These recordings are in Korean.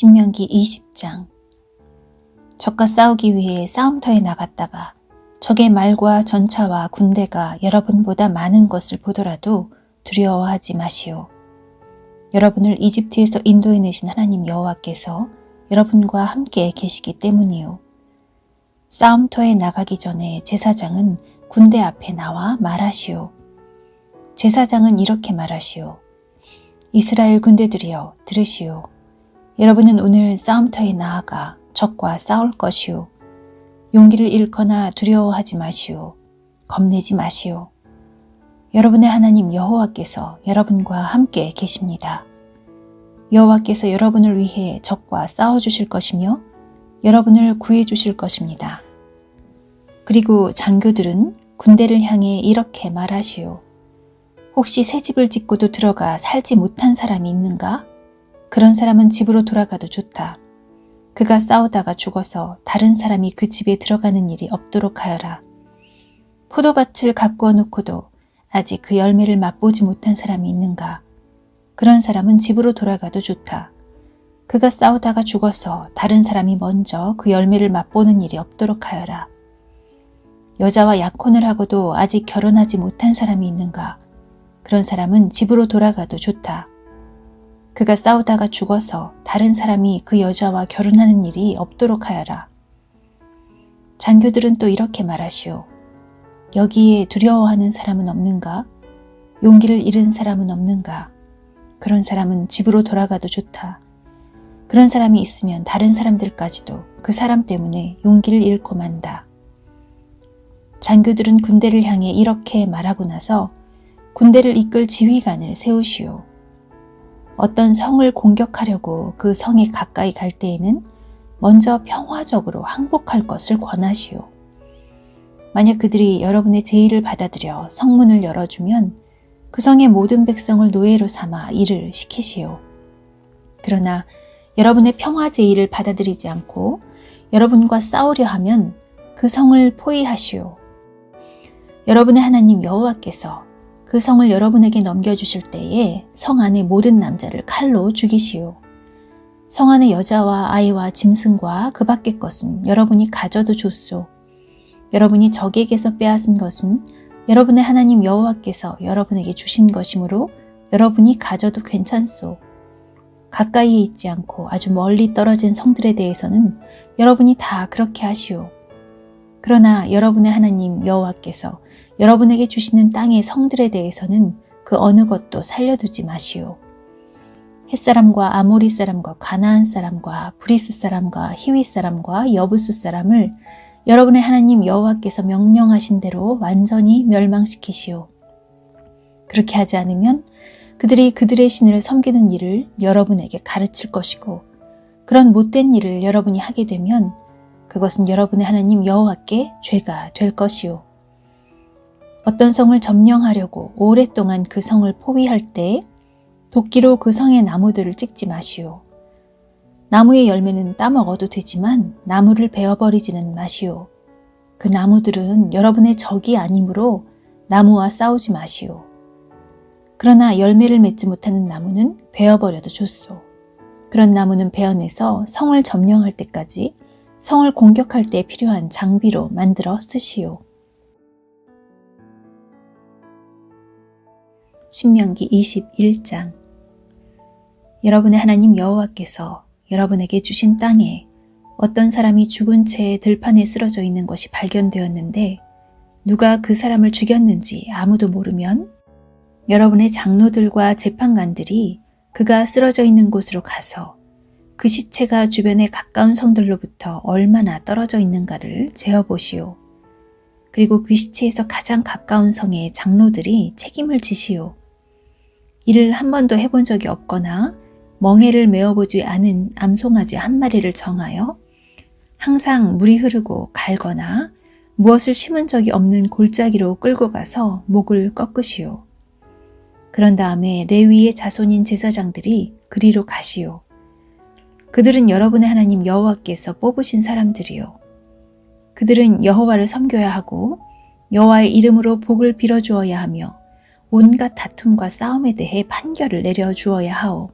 신명기 20장. 적과 싸우기 위해 싸움터에 나갔다가 적의 말과 전차와 군대가 여러분보다 많은 것을 보더라도 두려워하지 마시오. 여러분을 이집트에서 인도해내신 하나님 여호와께서 여러분과 함께 계시기 때문이요. 싸움터에 나가기 전에 제사장은 군대 앞에 나와 말하시오. 제사장은 이렇게 말하시오. 이스라엘 군대들이여 들으시오. 여러분은 오늘 싸움터에 나아가 적과 싸울 것이오. 용기를 잃거나 두려워하지 마시오. 겁내지 마시오. 여러분의 하나님 여호와께서 여러분과 함께 계십니다. 여호와께서 여러분을 위해 적과 싸워주실 것이며 여러분을 구해주실 것입니다. 그리고 장교들은 군대를 향해 이렇게 말하시오. 혹시 새 집을 짓고도 들어가 살지 못한 사람이 있는가? 그런 사람은 집으로 돌아가도 좋다. 그가 싸우다가 죽어서 다른 사람이 그 집에 들어가는 일이 없도록 하여라. 포도밭을 가꾸어 놓고도 아직 그 열매를 맛보지 못한 사람이 있는가? 그런 사람은 집으로 돌아가도 좋다. 그가 싸우다가 죽어서 다른 사람이 먼저 그 열매를 맛보는 일이 없도록 하여라. 여자와 약혼을 하고도 아직 결혼하지 못한 사람이 있는가? 그런 사람은 집으로 돌아가도 좋다. 그가 싸우다가 죽어서 다른 사람이 그 여자와 결혼하는 일이 없도록 하여라. 장교들은 또 이렇게 말하시오. 여기에 두려워하는 사람은 없는가? 용기를 잃은 사람은 없는가? 그런 사람은 집으로 돌아가도 좋다. 그런 사람이 있으면 다른 사람들까지도 그 사람 때문에 용기를 잃고 만다. 장교들은 군대를 향해 이렇게 말하고 나서 군대를 이끌 지휘관을 세우시오. 어떤 성을 공격하려고 그 성에 가까이 갈 때에는 먼저 평화적으로 항복할 것을 권하시오. 만약 그들이 여러분의 제의를 받아들여 성문을 열어주면 그 성의 모든 백성을 노예로 삼아 일을 시키시오. 그러나 여러분의 평화 제의를 받아들이지 않고 여러분과 싸우려 하면 그 성을 포위하시오. 여러분의 하나님 여호와께서 그 성을 여러분에게 넘겨주실 때에 성 안의 모든 남자를 칼로 죽이시오. 성 안의 여자와 아이와 짐승과 그 밖의 것은 여러분이 가져도 좋소. 여러분이 적에게서 빼앗은 것은 여러분의 하나님 여호와께서 여러분에게 주신 것이므로 여러분이 가져도 괜찮소. 가까이에 있지 않고 아주 멀리 떨어진 성들에 대해서는 여러분이 다 그렇게 하시오. 그러나 여러분의 하나님 여호와께서 여러분에게 주시는 땅의 성들에 대해서는 그 어느 것도 살려두지 마시오. 햇사람과 아모리 사람과 가나안 사람과 브리스 사람과 히위 사람과 여부스 사람을 여러분의 하나님 여호와께서 명령하신 대로 완전히 멸망시키시오. 그렇게 하지 않으면 그들이 그들의 신을 섬기는 일을 여러분에게 가르칠 것이고 그런 못된 일을 여러분이 하게 되면 그것은 여러분의 하나님 여호와께 죄가 될 것이오. 어떤 성을 점령하려고 오랫동안 그 성을 포위할 때 도끼로 그 성의 나무들을 찍지 마시오. 나무의 열매는 따먹어도 되지만 나무를 베어버리지는 마시오. 그 나무들은 여러분의 적이 아니므로 나무와 싸우지 마시오. 그러나 열매를 맺지 못하는 나무는 베어버려도 좋소. 그런 나무는 베어내서 성을 점령할 때까지 성을 공격할 때 필요한 장비로 만들어 쓰시오. 신명기 21장. 여러분의 하나님 여호와께서 여러분에게 주신 땅에 어떤 사람이 죽은 채 들판에 쓰러져 있는 것이 발견되었는데 누가 그 사람을 죽였는지 아무도 모르면 여러분의 장로들과 재판관들이 그가 쓰러져 있는 곳으로 가서 그 시체가 주변에 가까운 성들로부터 얼마나 떨어져 있는가를 재어보시오. 그리고 그 시체에서 가장 가까운 성의 장로들이 책임을 지시오. 이를 한 번도 해본 적이 없거나 멍에를 메어보지 않은 암송아지 한 마리를 정하여 항상 물이 흐르고 갈거나 무엇을 심은 적이 없는 골짜기로 끌고 가서 목을 꺾으시오. 그런 다음에 레위의 자손인 제사장들이 그리로 가시오. 그들은 여러분의 하나님 여호와께서 뽑으신 사람들이요. 그들은 여호와를 섬겨야 하고 여호와의 이름으로 복을 빌어주어야 하며 온갖 다툼과 싸움에 대해 판결을 내려주어야 하오.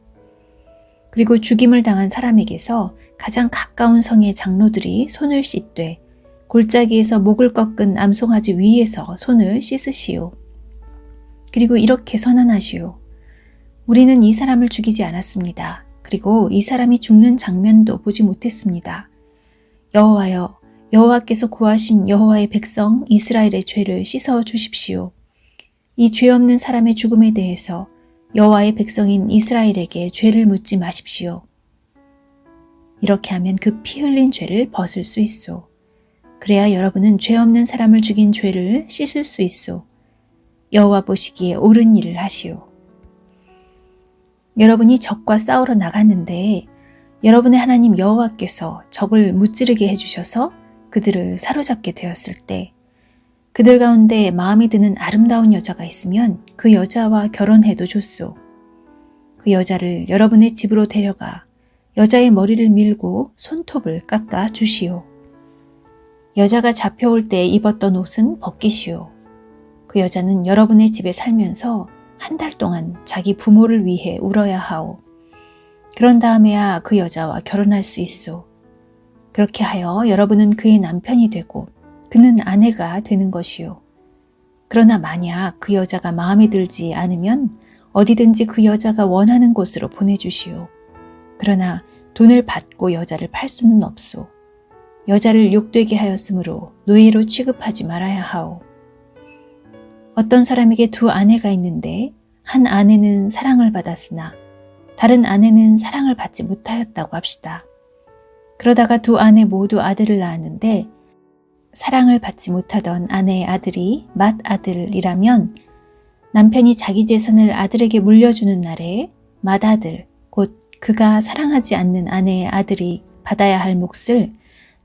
그리고 죽임을 당한 사람에게서 가장 가까운 성의 장로들이 손을 씻되 골짜기에서 목을 꺾은 암송아지 위에서 손을 씻으시오. 그리고 이렇게 선언하시오. 우리는 이 사람을 죽이지 않았습니다. 그리고 이 사람이 죽는 장면도 보지 못했습니다. 여호와여, 여호와께서 구하신 여호와의 백성 이스라엘의 죄를 씻어 주십시오. 이 죄 없는 사람의 죽음에 대해서 여호와의 백성인 이스라엘에게 죄를 묻지 마십시오. 이렇게 하면 그 피 흘린 죄를 벗을 수 있소. 그래야 여러분은 죄 없는 사람을 죽인 죄를 씻을 수 있소. 여호와 보시기에 옳은 일을 하시오. 여러분이 적과 싸우러 나갔는데 여러분의 하나님 여호와께서 적을 무찌르게 해주셔서 그들을 사로잡게 되었을 때 그들 가운데 마음에 드는 아름다운 여자가 있으면 그 여자와 결혼해도 좋소. 그 여자를 여러분의 집으로 데려가 여자의 머리를 밀고 손톱을 깎아 주시오. 여자가 잡혀올 때 입었던 옷은 벗기시오. 그 여자는 여러분의 집에 살면서 한 달 동안 자기 부모를 위해 울어야 하오. 그런 다음에야 그 여자와 결혼할 수 있소. 그렇게 하여 여러분은 그의 남편이 되고 그는 아내가 되는 것이요. 그러나 만약 그 여자가 마음에 들지 않으면 어디든지 그 여자가 원하는 곳으로 보내주시오. 그러나 돈을 받고 여자를 팔 수는 없소. 여자를 욕되게 하였으므로 노예로 취급하지 말아야 하오. 어떤 사람에게 두 아내가 있는데 한 아내는 사랑을 받았으나 다른 아내는 사랑을 받지 못하였다고 합시다. 그러다가 두 아내 모두 아들을 낳았는데 사랑을 받지 못하던 아내의 아들이 맏아들이라면 남편이 자기 재산을 아들에게 물려주는 날에 맏아들, 곧 그가 사랑하지 않는 아내의 아들이 받아야 할 몫을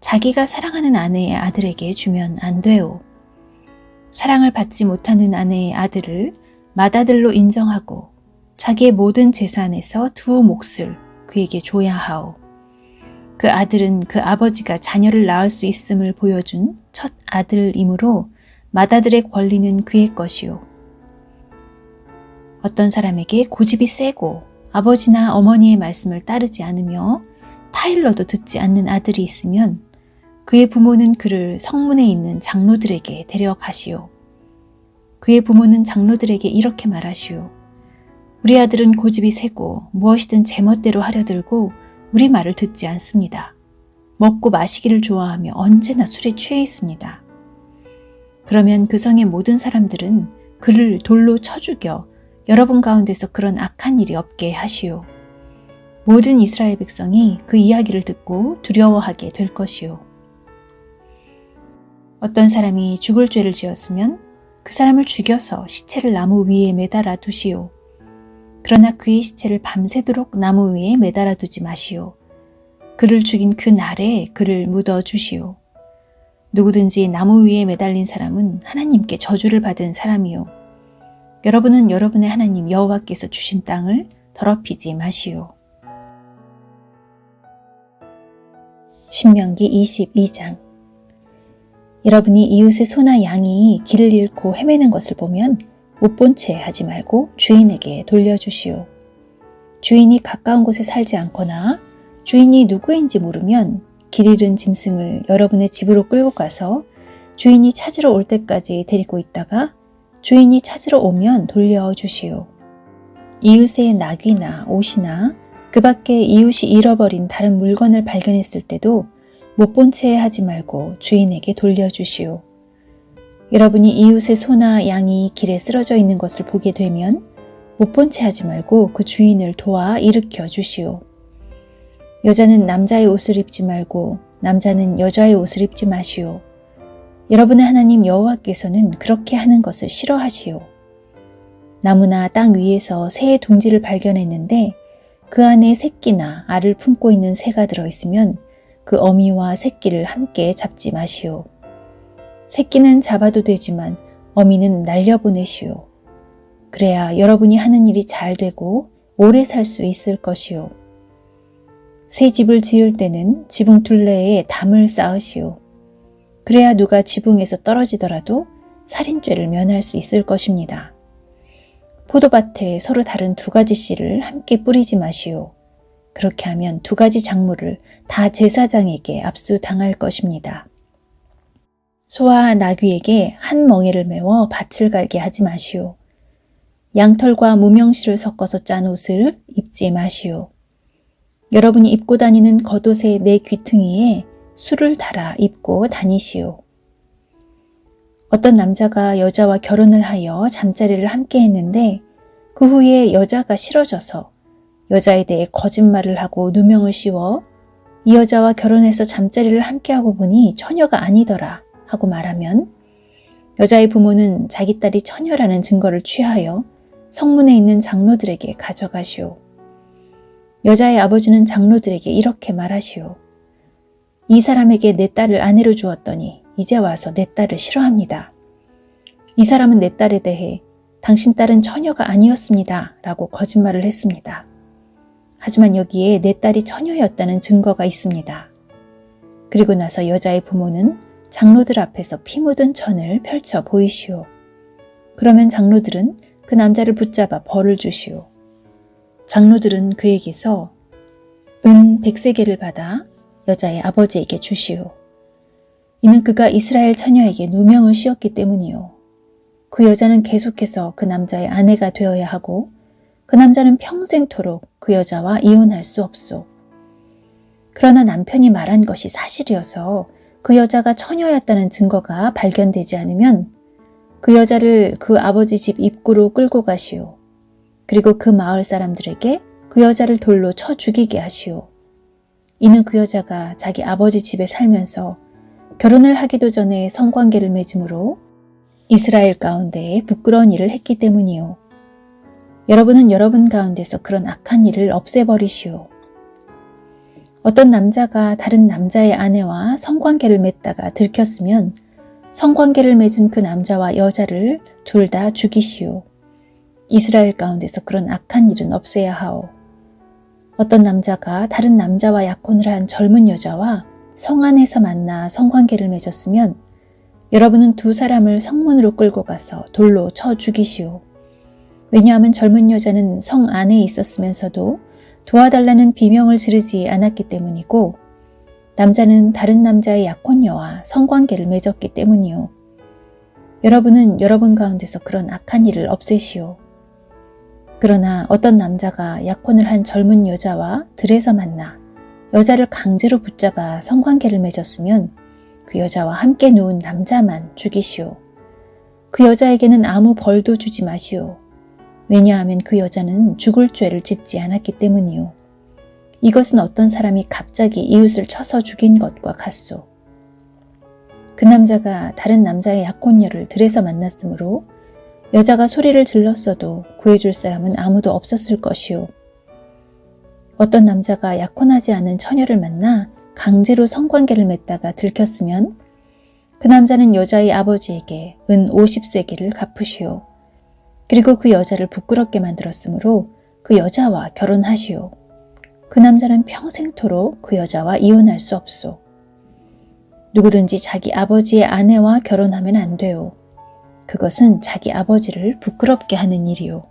자기가 사랑하는 아내의 아들에게 주면 안 돼요. 사랑을 받지 못하는 아내의 아들을 맏아들로 인정하고 자기의 모든 재산에서 두 몫을 그에게 줘야 하오. 그 아들은 그 아버지가 자녀를 낳을 수 있음을 보여준 첫 아들이므로 맏아들의 권리는 그의 것이요. 어떤 사람에게 고집이 세고 아버지나 어머니의 말씀을 따르지 않으며 타일러도 듣지 않는 아들이 있으면 그의 부모는 그를 성문에 있는 장로들에게 데려가시오. 그의 부모는 장로들에게 이렇게 말하시오. 우리 아들은 고집이 세고 무엇이든 제멋대로 하려 들고 우리 말을 듣지 않습니다. 먹고 마시기를 좋아하며 언제나 술에 취해 있습니다. 그러면 그 성의 모든 사람들은 그를 돌로 쳐 죽여 여러분 가운데서 그런 악한 일이 없게 하시오. 모든 이스라엘 백성이 그 이야기를 듣고 두려워하게 될 것이오. 어떤 사람이 죽을 죄를 지었으면 그 사람을 죽여서 시체를 나무 위에 매달아 두시오. 그러나 그의 시체를 밤새도록 나무 위에 매달아 두지 마시오. 그를 죽인 그 날에 그를 묻어 주시오. 누구든지 나무 위에 매달린 사람은 하나님께 저주를 받은 사람이요. 여러분은 여러분의 하나님 여호와께서 주신 땅을 더럽히지 마시오. 신명기 22장. 여러분이 이웃의 소나 양이 길을 잃고 헤매는 것을 보면 못 본 채 하지 말고 주인에게 돌려주시오. 주인이 가까운 곳에 살지 않거나 주인이 누구인지 모르면 길 잃은 짐승을 여러분의 집으로 끌고 가서 주인이 찾으러 올 때까지 데리고 있다가 주인이 찾으러 오면 돌려주시오. 이웃의 낙이나 옷이나 그 밖에 이웃이 잃어버린 다른 물건을 발견했을 때도 못 본 채 하지 말고 주인에게 돌려주시오. 여러분이 이웃의 소나 양이 길에 쓰러져 있는 것을 보게 되면 못 본 채 하지 말고 그 주인을 도와 일으켜 주시오. 여자는 남자의 옷을 입지 말고 남자는 여자의 옷을 입지 마시오. 여러분의 하나님 여호와께서는 그렇게 하는 것을 싫어하시오. 나무나 땅 위에서 새의 둥지를 발견했는데 그 안에 새끼나 알을 품고 있는 새가 들어있으면 그 어미와 새끼를 함께 잡지 마시오. 새끼는 잡아도 되지만 어미는 날려보내시오. 그래야 여러분이 하는 일이 잘 되고 오래 살 수 있을 것이오. 새 집을 지을 때는 지붕 둘레에 담을 쌓으시오. 그래야 누가 지붕에서 떨어지더라도 살인죄를 면할 수 있을 것입니다. 포도밭에 서로 다른 두 가지 씨를 함께 뿌리지 마시오. 그렇게 하면 두 가지 작물을 다 제사장에게 압수당할 것입니다. 소와 나귀에게 한 멍에를 메워 밭을 갈게 하지 마시오. 양털과 무명실을 섞어서 짠 옷을 입지 마시오. 여러분이 입고 다니는 겉옷의 네 귀퉁이에 술을 달아 입고 다니시오. 어떤 남자가 여자와 결혼을 하여 잠자리를 함께 했는데 그 후에 여자가 싫어져서 여자에 대해 거짓말을 하고 누명을 씌워 이 여자와 결혼해서 잠자리를 함께하고 보니 처녀가 아니더라 하고 말하면 여자의 부모는 자기 딸이 처녀라는 증거를 취하여 성문에 있는 장로들에게 가져가시오. 여자의 아버지는 장로들에게 이렇게 말하시오. 이 사람에게 내 딸을 아내로 주었더니 이제 와서 내 딸을 싫어합니다. 이 사람은 내 딸에 대해 당신 딸은 처녀가 아니었습니다 라고 거짓말을 했습니다. 하지만 여기에 내 딸이 처녀였다는 증거가 있습니다. 그리고 나서 여자의 부모는 장로들 앞에서 피 묻은 천을 펼쳐 보이시오. 그러면 장로들은 그 남자를 붙잡아 벌을 주시오. 장로들은 그에게서 은 100세겔을 받아 여자의 아버지에게 주시오. 이는 그가 이스라엘 처녀에게 누명을 씌웠기 때문이요. 그 여자는 계속해서 그 남자의 아내가 되어야 하고 그 남자는 평생토록 그 여자와 이혼할 수 없소. 그러나 남편이 말한 것이 사실이어서 그 여자가 처녀였다는 증거가 발견되지 않으면 그 여자를 그 아버지 집 입구로 끌고 가시오. 그리고 그 마을 사람들에게 그 여자를 돌로 쳐 죽이게 하시오. 이는 그 여자가 자기 아버지 집에 살면서 결혼을 하기도 전에 성관계를 맺음으로 이스라엘 가운데에 부끄러운 일을 했기 때문이요. 여러분은 여러분 가운데서 그런 악한 일을 없애버리시오. 어떤 남자가 다른 남자의 아내와 성관계를 맺다가 들켰으면 성관계를 맺은 그 남자와 여자를 둘 다 죽이시오. 이스라엘 가운데서 그런 악한 일은 없애야 하오. 어떤 남자가 다른 남자와 약혼을 한 젊은 여자와 성 안에서 만나 성관계를 맺었으면 여러분은 두 사람을 성문으로 끌고 가서 돌로 쳐 죽이시오. 왜냐하면 젊은 여자는 성 안에 있었으면서도 도와달라는 비명을 지르지 않았기 때문이고 남자는 다른 남자의 약혼녀와 성관계를 맺었기 때문이요. 여러분은 여러분 가운데서 그런 악한 일을 없애시오. 그러나 어떤 남자가 약혼을 한 젊은 여자와 들에서 만나 여자를 강제로 붙잡아 성관계를 맺었으면 그 여자와 함께 누운 남자만 죽이시오. 그 여자에게는 아무 벌도 주지 마시오. 왜냐하면 그 여자는 죽을 죄를 짓지 않았기 때문이요. 이것은 어떤 사람이 갑자기 이웃을 쳐서 죽인 것과 같소. 그 남자가 다른 남자의 약혼녀를 들에서 만났으므로 여자가 소리를 질렀어도 구해줄 사람은 아무도 없었을 것이요. 어떤 남자가 약혼하지 않은 처녀를 만나 강제로 성관계를 맺다가 들켰으면 그 남자는 여자의 아버지에게 은 50세겔을 갚으시오. 그리고 그 여자를 부끄럽게 만들었으므로 그 여자와 결혼하시오. 그 남자는 평생토록 그 여자와 이혼할 수 없소. 누구든지 자기 아버지의 아내와 결혼하면 안 돼요. 그것은 자기 아버지를 부끄럽게 하는 일이요.